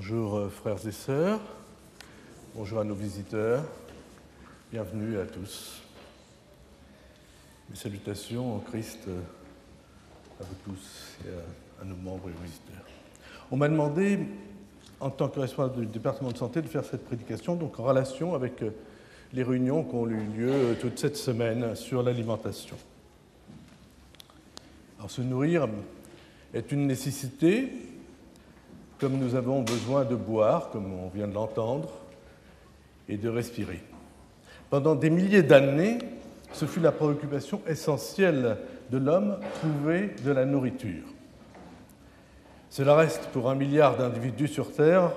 Bonjour frères et sœurs, bonjour à nos visiteurs, bienvenue à tous. Mes salutations en Christ à vous tous et à nos membres et aux visiteurs. On m'a demandé, en tant que responsable du département de santé, de faire cette prédication donc en relation avec les réunions qui ont eu lieu toute cette semaine sur l'alimentation. Alors se nourrir est une nécessité, comme nous avons besoin de boire, comme on vient de l'entendre, et de respirer. Pendant des milliers d'années, ce fut la préoccupation essentielle de l'homme, trouver de la nourriture. Cela reste pour 1 milliard d'individus sur Terre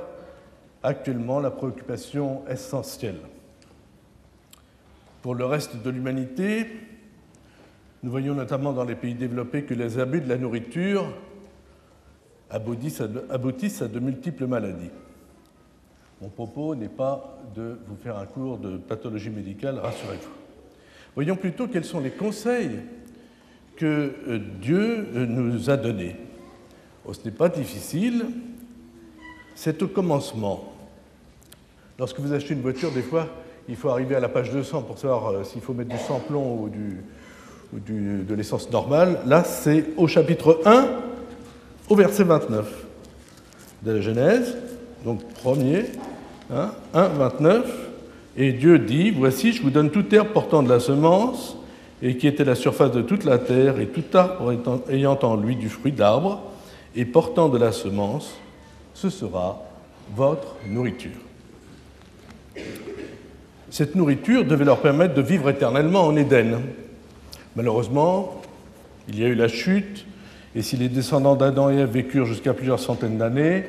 actuellement la préoccupation essentielle. Pour le reste de l'humanité, nous voyons notamment dans les pays développés que les abus de la nourriture aboutissent à de multiples maladies. Mon propos n'est pas de vous faire un cours de pathologie médicale, rassurez-vous. Voyons plutôt quels sont les conseils que Dieu nous a donnés. Oh, ce n'est pas difficile, c'est au commencement. Lorsque vous achetez une voiture, des fois, il faut arriver à la page 200 pour savoir s'il faut mettre du sans-plomb ou de l'essence normale. Là, c'est au chapitre 1, au verset 29 de la Genèse, donc premier, 1, 29, et Dieu dit, « Voici, je vous donne toute herbe portant de la semence, et qui était la surface de toute la terre, et tout arbre ayant en lui du fruit d'arbre, et portant de la semence, ce sera votre nourriture. » Cette nourriture devait leur permettre de vivre éternellement en Éden. Malheureusement, il y a eu la chute, et si les descendants d'Adam et Ève vécurent jusqu'à plusieurs centaines d'années,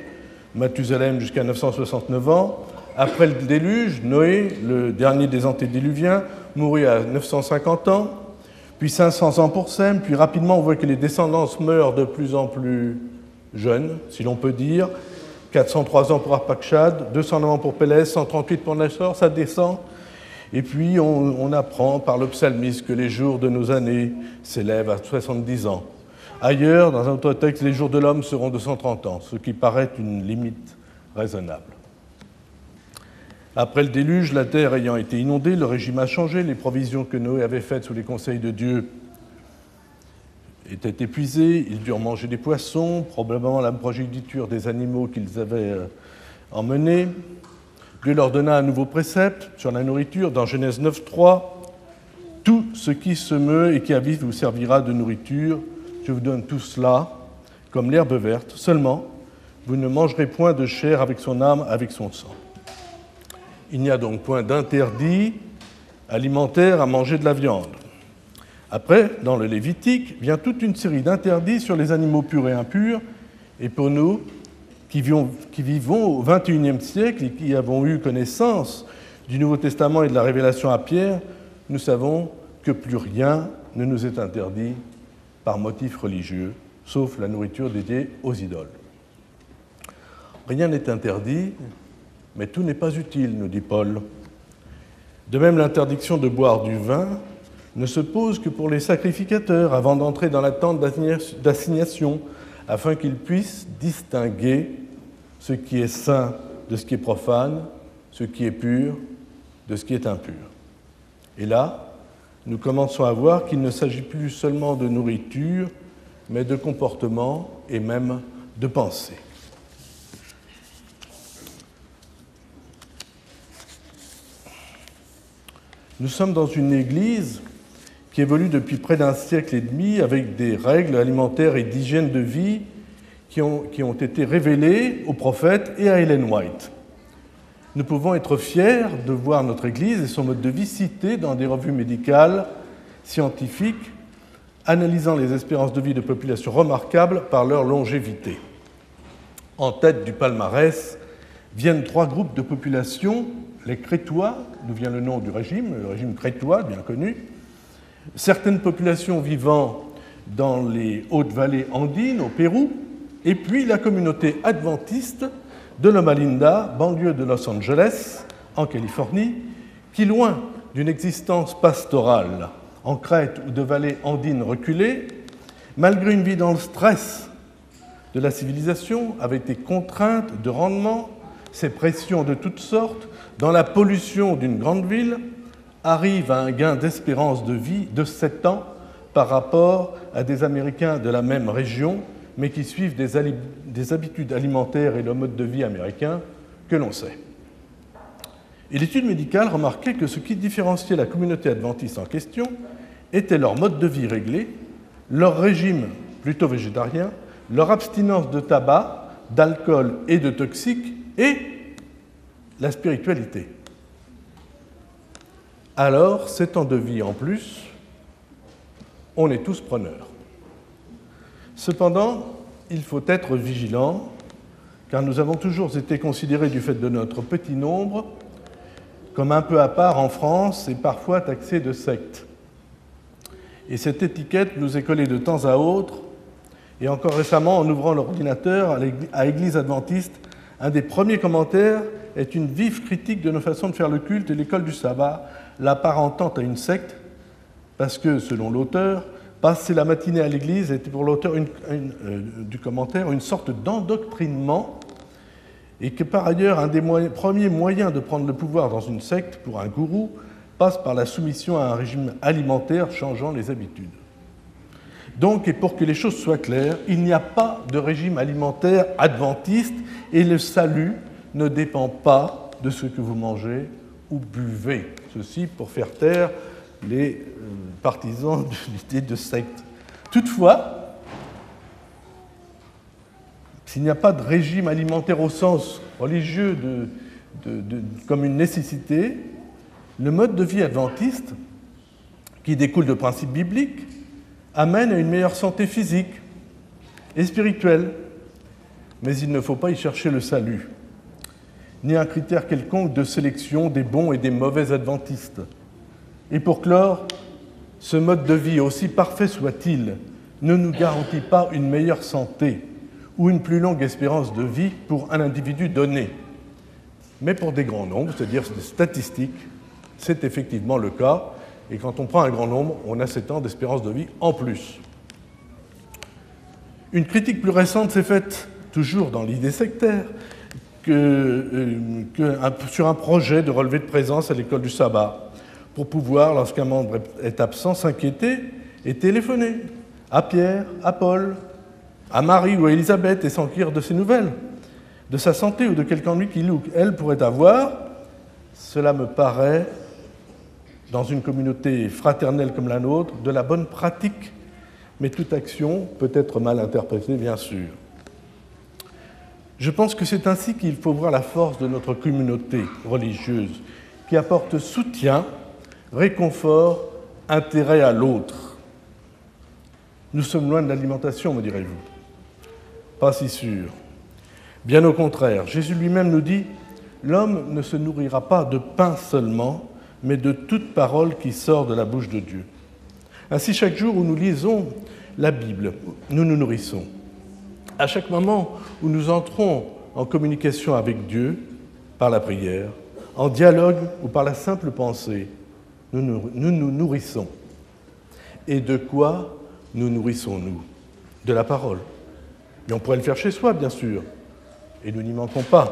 Mathusalem jusqu'à 969 ans, après le déluge, Noé, le dernier des antédiluviens, mourut à 950 ans, puis 500 ans pour Sem, puis rapidement on voit que les descendants meurent de plus en plus jeunes, si l'on peut dire, 403 ans pour Arpachshad, 209 ans pour Pélès, 138 pour Nachor, ça descend, et puis on apprend par le psalmiste que les jours de nos années s'élèvent à 70 ans. Ailleurs, dans un autre texte, les jours de l'homme seront de 130 ans, ce qui paraît une limite raisonnable. Après le déluge, la terre ayant été inondée, le régime a changé, les provisions que Noé avait faites sous les conseils de Dieu étaient épuisées, ils durent manger des poissons, probablement la progéniture des animaux qu'ils avaient emmenés. Dieu leur donna un nouveau précepte sur la nourriture dans Genèse 9.3. « Tout ce qui se meut et qui a vie vous servira de nourriture. Je vous donne tout cela comme l'herbe verte. Seulement, vous ne mangerez point de chair avec son âme, avec son sang. » Il n'y a donc point d'interdit alimentaire à manger de la viande. Après, dans le Lévitique, vient toute une série d'interdits sur les animaux purs et impurs. Et pour nous, qui vivons au XXIe siècle et qui avons eu connaissance du Nouveau Testament et de la révélation à Pierre, nous savons que plus rien ne nous est interdit par motif religieux, sauf la nourriture dédiée aux idoles. Rien n'est interdit, mais tout n'est pas utile, nous dit Paul. De même, l'interdiction de boire du vin ne se pose que pour les sacrificateurs avant d'entrer dans la tente d'assignation, afin qu'ils puissent distinguer ce qui est saint de ce qui est profane, ce qui est pur de ce qui est impur. Et là, nous commençons à voir qu'il ne s'agit plus seulement de nourriture, mais de comportement et même de pensée. Nous sommes dans une église qui évolue depuis près d'1 siècle et demi avec des règles alimentaires et d'hygiène de vie qui ont été révélées aux prophètes et à Ellen White. Nous pouvons être fiers de voir notre Église et son mode de vie cités dans des revues médicales, scientifiques, analysant les espérances de vie de populations remarquables par leur longévité. En tête du palmarès viennent 3 groupes de populations, les Crétois, d'où vient le nom du régime, le régime crétois, bien connu, certaines populations vivant dans les hautes vallées andines, au Pérou, et puis la communauté adventiste de Loma Linda, banlieue de Los Angeles, en Californie, qui, loin d'une existence pastorale en crête ou de vallées andines reculées, malgré une vie dans le stress, de la civilisation, avec des contraintes de rendement, ces pressions de toutes sortes, dans la pollution d'une grande ville, arrive à un gain d'espérance de vie de 7 ans par rapport à des Américains de la même région, mais qui suivent des habitudes alimentaires et le mode de vie américain que l'on sait. Et l'étude médicale remarquait que ce qui différenciait la communauté adventiste en question était leur mode de vie réglé, leur régime plutôt végétarien, leur abstinence de tabac, d'alcool et de toxiques, et la spiritualité. Alors, 7 ans de vie en plus, on est tous preneurs. Cependant, il faut être vigilant, car nous avons toujours été considérés du fait de notre petit nombre comme un peu à part en France et parfois taxés de secte. Et cette étiquette nous est collée de temps à autre, et encore récemment, en ouvrant l'ordinateur à Église adventiste, un des premiers commentaires est une vive critique de nos façons de faire le culte et l'école du sabbat, l'apparentant à une secte, parce que, selon l'auteur, passer la matinée à l'église était pour l'auteur du commentaire une sorte d'endoctrinement, et que par ailleurs, un des premiers moyens de prendre le pouvoir dans une secte pour un gourou passe par la soumission à un régime alimentaire changeant les habitudes. Donc, et pour que les choses soient claires, il n'y a pas de régime alimentaire adventiste et le salut ne dépend pas de ce que vous mangez ou buvez. Ceci pour faire taire les partisans de l'idée de secte. Toutefois, s'il n'y a pas de régime alimentaire au sens religieux comme une nécessité, le mode de vie adventiste, qui découle de principes bibliques, amène à une meilleure santé physique et spirituelle. Mais il ne faut pas y chercher le salut, ni un critère quelconque de sélection des bons et des mauvais adventistes. Et pour clore, ce mode de vie, aussi parfait soit-il, ne nous garantit pas une meilleure santé ou une plus longue espérance de vie pour un individu donné. Mais pour des grands nombres, c'est-à-dire des statistiques, c'est effectivement le cas. Et quand on prend un grand nombre, on a 7 ans d'espérance de vie en plus. Une critique plus récente s'est faite, toujours dans l'idée sectaire, sur un projet de relevé de présence à l'école du sabbat, pour pouvoir, lorsqu'un membre est absent, s'inquiéter et téléphoner à Pierre, à Paul, à Marie ou à Élisabeth et s'enquérir de ses nouvelles, de sa santé ou de quelque ennui qu'il ou elle pourrait avoir. Cela me paraît, dans une communauté fraternelle comme la nôtre, de la bonne pratique, mais toute action peut être mal interprétée, bien sûr. Je pense que c'est ainsi qu'il faut voir la force de notre communauté religieuse, qui apporte soutien, réconfort, intérêt à l'autre. Nous sommes loin de l'alimentation, me direz-vous. Pas si sûr. Bien au contraire, Jésus lui-même nous dit « L'homme ne se nourrira pas de pain seulement, mais de toute parole qui sort de la bouche de Dieu. » Ainsi, chaque jour où nous lisons la Bible, nous nous nourrissons. À chaque moment où nous entrons en communication avec Dieu, par la prière, en dialogue ou par la simple pensée, nous nous nourrissons. Et de quoi nous nourrissons-nous? De la parole. Et on pourrait le faire chez soi, bien sûr, et nous n'y manquons pas.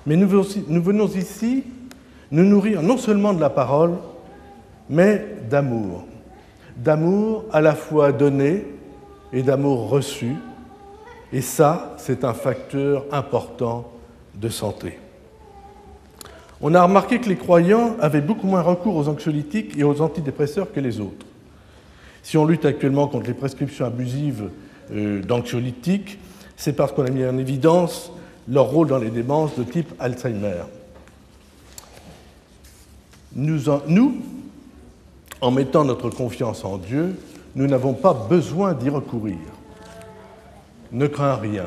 Mais nous venons ici nous nourrir non seulement de la parole, mais d'amour. D'amour à la fois donné et d'amour reçu. Et ça, c'est un facteur important de santé. On a remarqué que les croyants avaient beaucoup moins recours aux anxiolytiques et aux antidépresseurs que les autres. Si on lutte actuellement contre les prescriptions abusives d'anxiolytiques, c'est parce qu'on a mis en évidence leur rôle dans les démences de type Alzheimer. Nous, en mettant notre confiance en Dieu, nous n'avons pas besoin d'y recourir. Ne crains rien,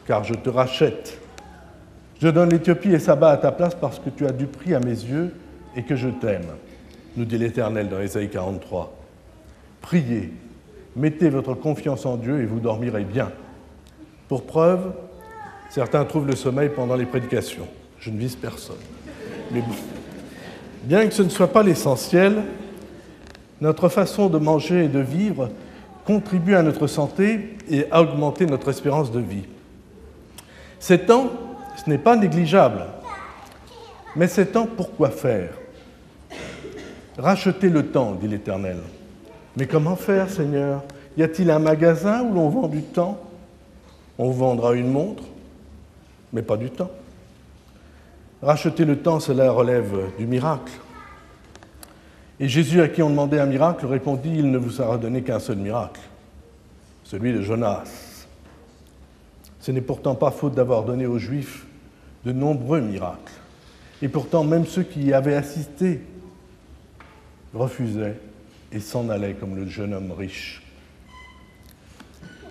car je te rachète. Je donne l'Éthiopie et Saba à ta place parce que tu as du prix à mes yeux et que je t'aime, nous dit l'Éternel dans Ésaïe 43. Priez, mettez votre confiance en Dieu et vous dormirez bien. Pour preuve, certains trouvent le sommeil pendant les prédications. Je ne vise personne. Mais bon, bien que ce ne soit pas l'essentiel, notre façon de manger et de vivre contribuent à notre santé et à augmenter notre espérance de vie. Ces temps, ce n'est pas négligeable, mais ces temps, pourquoi faire? Racheter le temps, dit l'Éternel. Mais comment faire, Seigneur? Y a-t-il un magasin où l'on vend du temps? On vous vendra une montre, mais pas du temps. Racheter le temps, cela relève du miracle. Et Jésus, à qui on demandait un miracle, répondit, il ne vous sera donné qu'un seul miracle, celui de Jonas. Ce n'est pourtant pas faute d'avoir donné aux Juifs de nombreux miracles. Et pourtant, même ceux qui y avaient assisté refusaient et s'en allaient comme le jeune homme riche.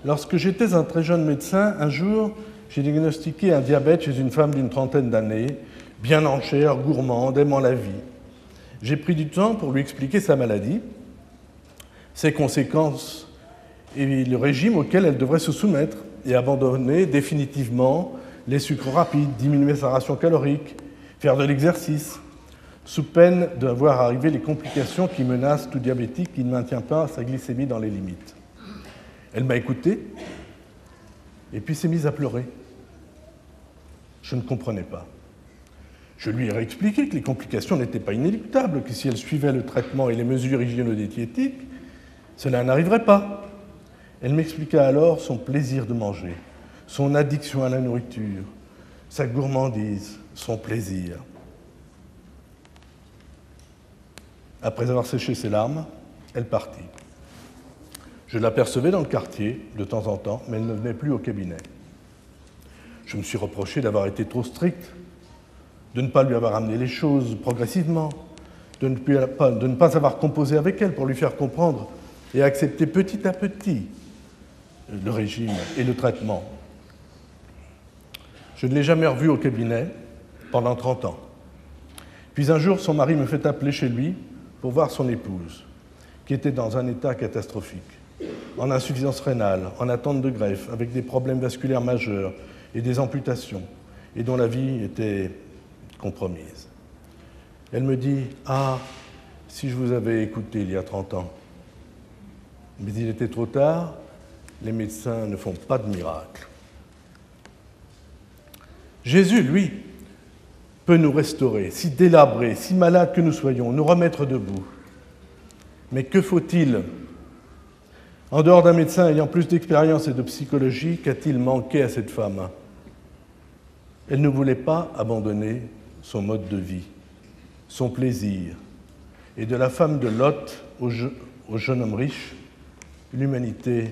Lorsque j'étais un très jeune médecin, un jour, j'ai diagnostiqué un diabète chez une femme d'une trentaine d'années, bien en chair, gourmande, aimant la vie. J'ai pris du temps pour lui expliquer sa maladie, ses conséquences et le régime auquel elle devrait se soumettre et abandonner définitivement les sucres rapides, diminuer sa ration calorique, faire de l'exercice, sous peine de voir arriver les complications qui menacent tout diabétique qui ne maintient pas sa glycémie dans les limites. Elle m'a écouté et puis s'est mise à pleurer. Je ne comprenais pas. Je lui ai réexpliqué que les complications n'étaient pas inéluctables, que si elle suivait le traitement et les mesures hygiéno-diététiques, cela n'arriverait pas. Elle m'expliqua alors son plaisir de manger, son addiction à la nourriture, sa gourmandise, son plaisir. Après avoir séché ses larmes, elle partit. Je l'apercevais dans le quartier de temps en temps, mais elle ne venait plus au cabinet. Je me suis reproché d'avoir été trop strict, de ne pas lui avoir amené les choses progressivement, de ne pas avoir composé avec elle pour lui faire comprendre et accepter petit à petit le régime et le traitement. Je ne l'ai jamais revue au cabinet pendant 30 ans. Puis un jour, son mari me fait appeler chez lui pour voir son épouse, qui était dans un état catastrophique, en insuffisance rénale, en attente de greffe, avec des problèmes vasculaires majeurs et des amputations, et dont la vie était compromise. Elle me dit « Ah, si je vous avais écouté il y a 30 ans. » Mais il était trop tard, les médecins ne font pas de miracle. Jésus, lui, peut nous restaurer, si délabrés, si malades que nous soyons, nous remettre debout. Mais que faut-il? En dehors d'un médecin ayant plus d'expérience et de psychologie, qu'a-t-il manqué à cette femme? Elle ne voulait pas abandonner son mode de vie, son plaisir. Et de la femme de Lot au jeune homme riche, l'humanité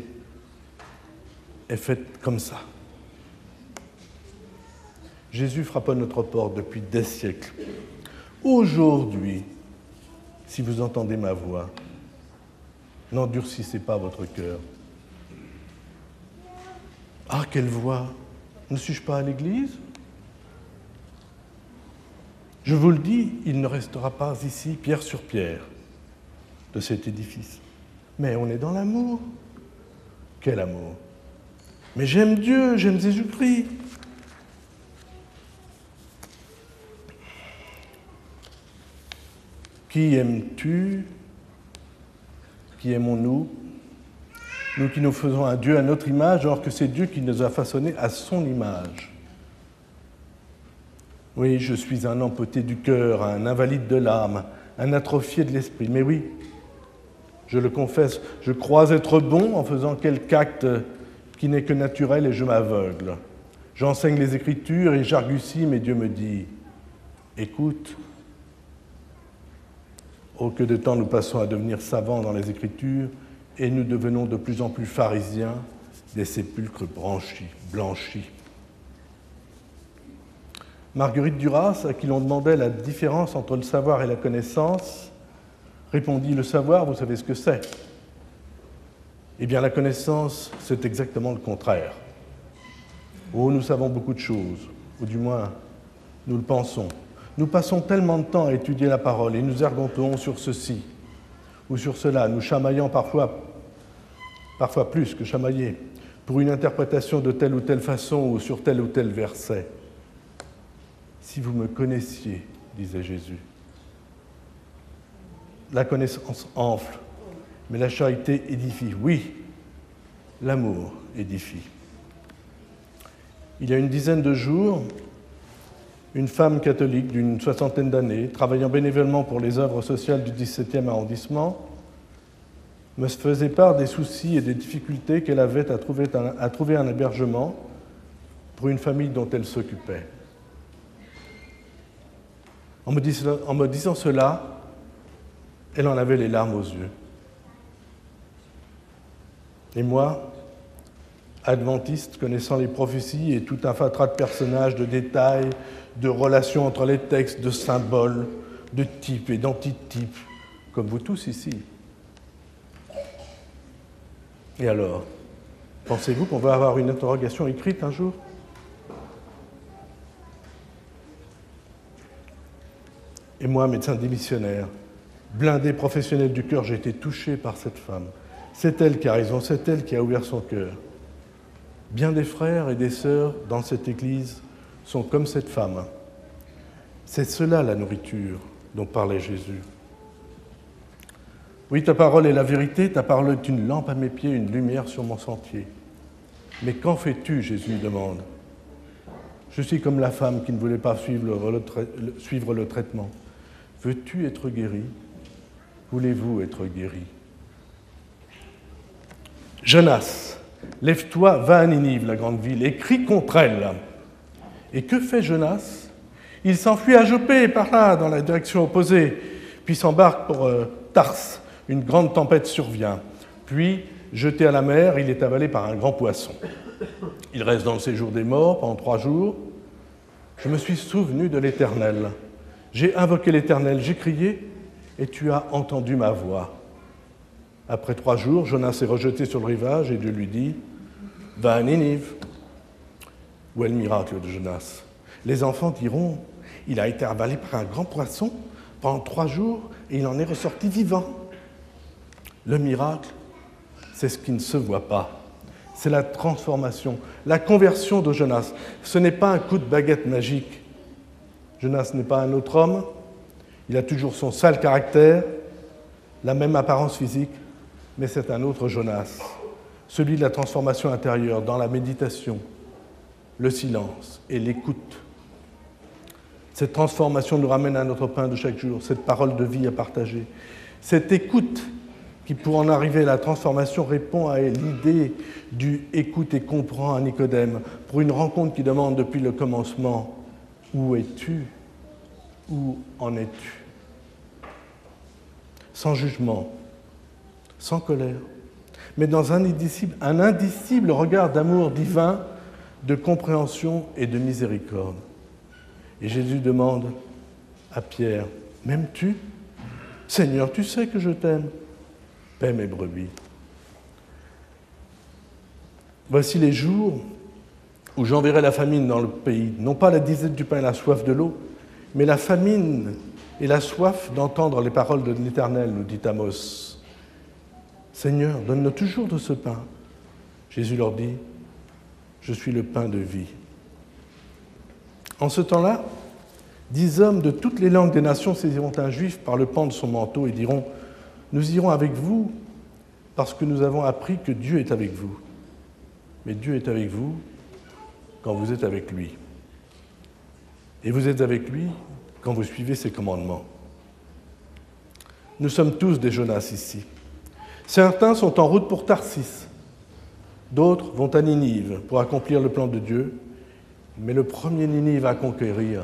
est faite comme ça. Jésus frappe à notre porte depuis des siècles. Aujourd'hui, si vous entendez ma voix, n'endurcissez pas votre cœur. Ah, quelle voix! Ne suis-je pas à l'église? Je vous le dis, il ne restera pas ici pierre sur pierre de cet édifice. Mais on est dans l'amour. Quel amour! Mais j'aime Dieu, j'aime Jésus-Christ. Qui aimes-tu? Qui aimons-nous? Nous qui nous faisons un Dieu à notre image, alors que c'est Dieu qui nous a façonnés à son image. Oui, je suis un amputé du cœur, un invalide de l'âme, un atrophié de l'esprit. Mais oui, je le confesse, je crois être bon en faisant quelque acte qui n'est que naturel et je m'aveugle. J'enseigne les Écritures et j'argutie, mais Dieu me dit « Écoute ». Oh, que de temps nous passons à devenir savants dans les Écritures et nous devenons de plus en plus pharisiens, des sépulcres blanchis. Marguerite Duras, à qui l'on demandait la différence entre le savoir et la connaissance, répondit « Le savoir, vous savez ce que c'est. Eh bien, la connaissance, c'est exactement le contraire. Oh, nous savons beaucoup de choses, ou du moins, nous le pensons. Nous passons tellement de temps à étudier la parole et nous argontons sur ceci ou sur cela, nous chamaillant parfois plus que chamailler, pour une interprétation de telle ou telle façon ou sur tel ou tel verset. Si vous me connaissiez, disait Jésus. La connaissance enfle, mais la charité édifie. Oui, L'amour édifie. Il y a une dizaine de jours, une femme catholique d'une 60aine d'années, travaillant bénévolement pour les œuvres sociales du 17e arrondissement, me faisait part des soucis et des difficultés qu'elle avait à trouver un hébergement pour une famille dont elle s'occupait. En me disant cela, elle en avait les larmes aux yeux. Et moi, adventiste, connaissant les prophéties et tout un fatras de personnages, de détails, de relations entre les textes, de symboles, de types et d'antitypes, comme vous tous ici. Et alors, pensez-vous qu'on va avoir une interrogation écrite un jour ? Et moi, médecin démissionnaire, blindé professionnel du cœur, j'ai été touché par cette femme. C'est elle qui a raison, c'est elle qui a ouvert son cœur. Bien des frères et des sœurs dans cette Église sont comme cette femme. C'est cela la nourriture dont parlait Jésus. Oui, ta parole est la vérité, ta parole est une lampe à mes pieds, une lumière sur mon sentier. Mais qu'en fais-tu, Jésus demande. Je suis comme la femme qui ne voulait pas suivre le traitement. Veux-tu être guéri? Voulez-vous être guéri? Jonas, lève-toi, va à Ninive, la grande ville, et crie contre elle. Et que fait Jonas? Il s'enfuit à Jopé, par là, dans la direction opposée, puis s'embarque pour Tarse. Une grande tempête survient. Puis, jeté à la mer, il est avalé par un grand poisson. Il reste dans le séjour des morts pendant 3 jours. Je me suis souvenu de l'Éternel. J'ai invoqué l'Éternel, j'ai crié, et tu as entendu ma voix. Après 3 jours, Jonas est rejeté sur le rivage et Dieu lui dit « Va à Ninive ». Où est le miracle de Jonas? Les enfants diront « Il a été avalé par un grand poisson pendant 3 jours et il en est ressorti vivant ». Le miracle, c'est ce qui ne se voit pas. C'est la transformation, la conversion de Jonas. Ce n'est pas un coup de baguette magique. Jonas n'est pas un autre homme. Il a toujours son sale caractère, la même apparence physique, mais c'est un autre Jonas, celui de la transformation intérieure dans la méditation, le silence et l'écoute. Cette transformation nous ramène à notre pain de chaque jour, cette parole de vie à partager. Cette écoute qui, pour en arriver à la transformation, répond à l'idée du « écoute et comprends » à Nicodème, pour une rencontre qui demande depuis le commencement « Où es-tu ? Où en es-tu » Sans jugement, sans colère, mais dans un indicible regard d'amour divin, de compréhension et de miséricorde. Et Jésus demande à Pierre, « M'aimes-tu ? Seigneur, tu sais que je t'aime. Paie mes brebis. » Voici les jours où j'enverrai la famine dans le pays, non pas la disette du pain et la soif de l'eau, mais la famine et la soif d'entendre les paroles de l'Éternel, nous dit Amos. Seigneur, donne-nous toujours de ce pain. Jésus leur dit, je suis le pain de vie. En ce temps-là, 10 hommes de toutes les langues des nations saisiront un juif par le pan de son manteau et diront, nous irons avec vous parce que nous avons appris que Dieu est avec vous. Mais Dieu est avec vous quand vous êtes avec lui. Et vous êtes avec lui quand vous suivez ses commandements. Nous sommes tous des Jonas ici. Certains sont en route pour Tarsis, d'autres vont à Ninive pour accomplir le plan de Dieu, mais le premier Ninive à conquérir,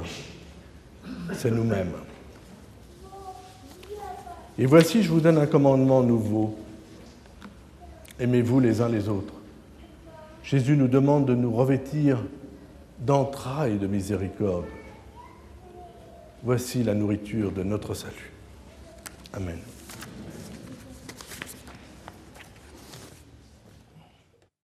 c'est nous-mêmes. Et voici, je vous donne un commandement nouveau. Aimez-vous les uns les autres. Jésus nous demande de nous revêtir d'entrailles de miséricorde. Voici la nourriture de notre salut. Amen.